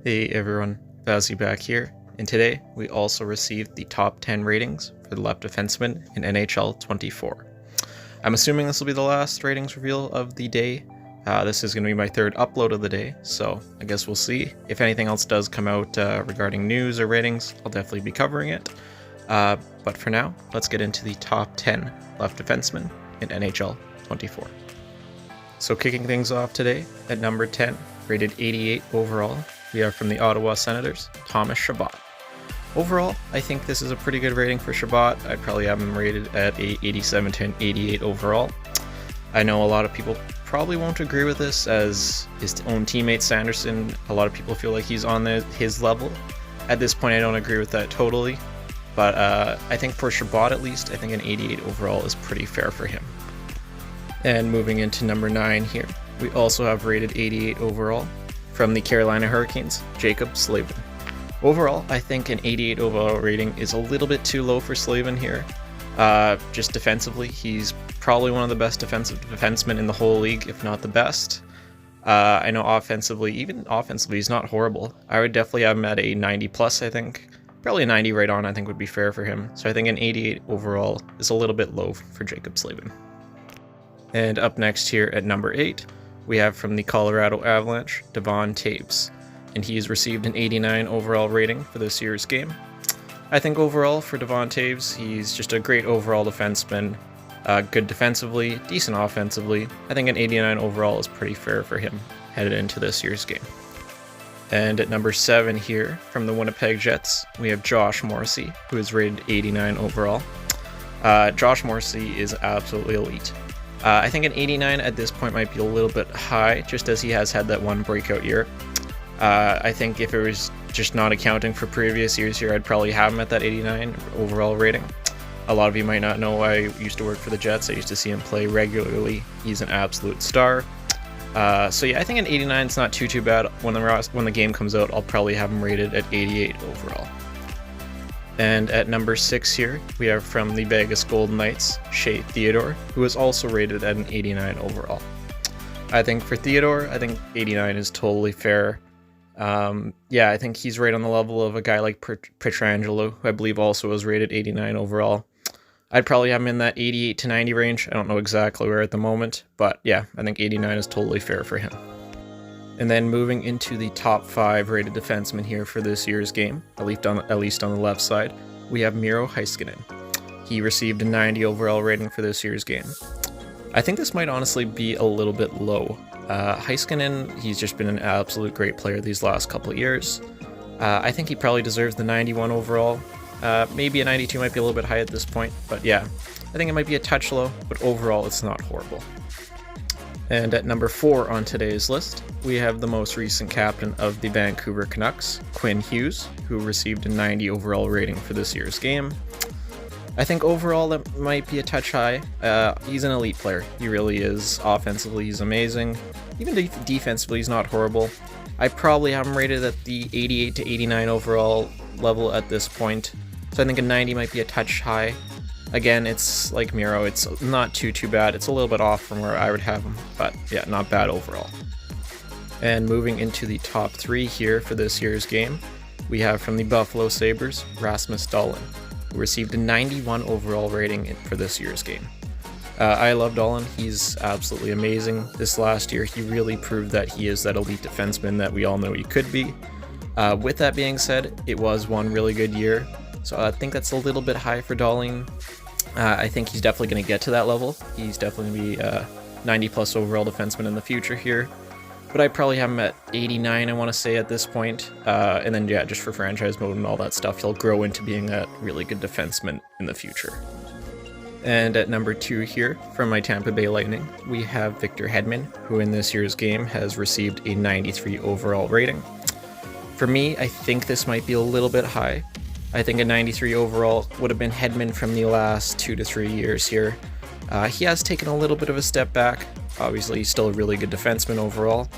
Hey everyone, Vazzy back here, and today we also received the top 10 ratings for the Left Defensemen in NHL 24. I'm assuming this will be the last ratings reveal of the day. This is going to be my third upload of the day, so I guess we'll see. If anything else does come out regarding news or ratings, I'll definitely be covering it. But for now, let's get into the top 10 Left Defensemen in NHL 24. So kicking things off today, at number 10, rated 88 overall, we are from the Ottawa Senators, Thomas Chabot. Overall, I think this is a pretty good rating for Chabot. I'd probably have him rated at a 87 to an 88 overall. I know a lot of people probably won't agree with this, as his own teammate Sanderson, a lot of people feel like he's on his level. At this point, I don't agree with that totally, but I think for Chabot at least, I think an 88 overall is pretty fair for him. And moving into number 9 here, we also have rated 88 overall from the Carolina Hurricanes, Jaccob Slavin. Overall, I think an 88 overall rating is a little bit too low for Slavin here. Just defensively, he's probably one of the best defensive defensemen in the whole league, if not the best. I know offensively, he's not horrible. I would definitely have him at a 90 plus, I think. Probably a 90 right on, I think would be fair for him. So I think an 88 overall is a little bit low for Jaccob Slavin. And up next here at number 8, we have from the Colorado Avalanche, Devon Toews, and he's received an 89 overall rating for this year's game. I think overall for Devon Toews, he's just a great overall defenseman, good defensively, decent offensively. I think an 89 overall is pretty fair for him headed into this year's game. And at number 7 here, from the Winnipeg Jets, we have Josh Morrissey, who is rated 89 overall. Josh Morrissey is absolutely elite. I think an 89 at this point might be a little bit high, just as he has had that one breakout year. I think if it was just not accounting for previous years here, I'd probably have him at that 89 overall rating. A lot of you might not know I used to work for the Jets. I used to see him play regularly. He's an absolute star. So yeah, I think an 89 is not too bad. When the game comes out, I'll probably have him rated at 88 overall. And at number 6 here, we have from the Vegas Golden Knights, Shea Theodore, who is also rated at an 89 overall. I think for Theodore, I think 89 is totally fair. Yeah, I think he's right on the level of a guy like Pietrangelo, who I believe also was rated 89 overall. I'd probably have him in that 88 to 90 range. I don't know exactly where at the moment, but yeah, I think 89 is totally fair for him. And then moving into the top 5 rated defensemen here for this year's game, at least on the left side, we have Miro Heiskanen. He received a 90 overall rating for this year's game. I think this might honestly be a little bit low. Heiskanen, he's just been an absolute great player these last couple of years. I think he probably deserves the 91 overall. Maybe a 92 might be a little bit high at this point, but yeah, I think it might be a touch low, but overall it's not horrible. And at number 4 on today's list, we have the most recent captain of the Vancouver Canucks, Quinn Hughes, who received a 90 overall rating for this year's game. I think overall that might be a touch high. He's an elite player. He really is. Offensively, he's amazing. Even defensively, he's not horrible. I probably have him rated at the 88 to 89 overall level at this point. So I think a 90 might be a touch high. Again, it's like Miro, it's not too bad. It's a little bit off from where I would have him, but yeah, not bad overall. And moving into the top 3 here for this year's game, we have from the Buffalo Sabres, Rasmus Dahlin, who received a 91 overall rating for this year's game. I love Dahlin. He's absolutely amazing. This last year, he really proved that he is that elite defenseman that we all know he could be. With that being said, it was one really good year, so I think that's a little bit high for Dahlin. I think he's definitely going to get to that level. He's definitely going to be a 90 plus overall defenseman in the future here. But I'd probably have him at 89, I want to say, at this point. And then, yeah, just for franchise mode and all that stuff, he'll grow into being a really good defenseman in the future. And at number 2 here, from my Tampa Bay Lightning, we have Victor Hedman, who in this year's game has received a 93 overall rating. For me, I think this might be a little bit high. I think a 93 overall would have been Hedman from the last 2 to 3 years here. He has taken a little bit of a step back. Obviously, he's still a really good defenseman overall,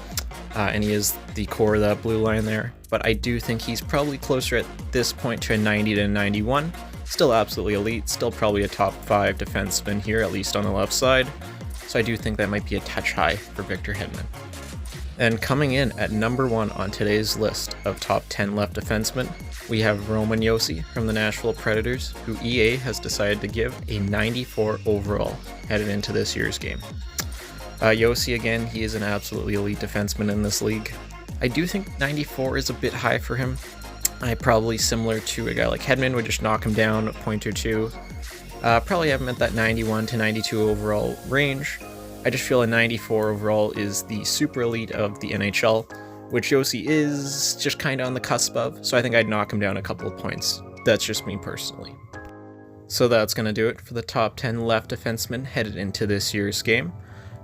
and he is the core of that blue line there. But I do think he's probably closer at this point to a 90 to 91. Still absolutely elite, still probably a top 5 defenseman here, at least on the left side. So I do think that might be a touch high for Victor Hedman. And coming in at number 1 on today's list of top 10 left defensemen, we have Roman Josi from the Nashville Predators, who EA has decided to give a 94 overall headed into this year's game. Josi, again, he is an absolutely elite defenseman in this league. I do think 94 is a bit high for him. Probably similar to a guy like Hedman, would just knock him down a point or two. Probably have him at that 91 to 92 overall range. I just feel a 94 overall is the super elite of the NHL, which Josi is just kind of on the cusp of, so I think I'd knock him down a couple of points. That's just me personally. So that's going to do it for the top 10 left defensemen headed into this year's game.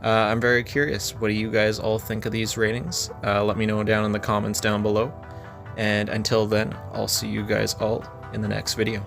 I'm very curious, what do you guys all think of these ratings? Let me know down in the comments down below. And until then, I'll see you guys all in the next video.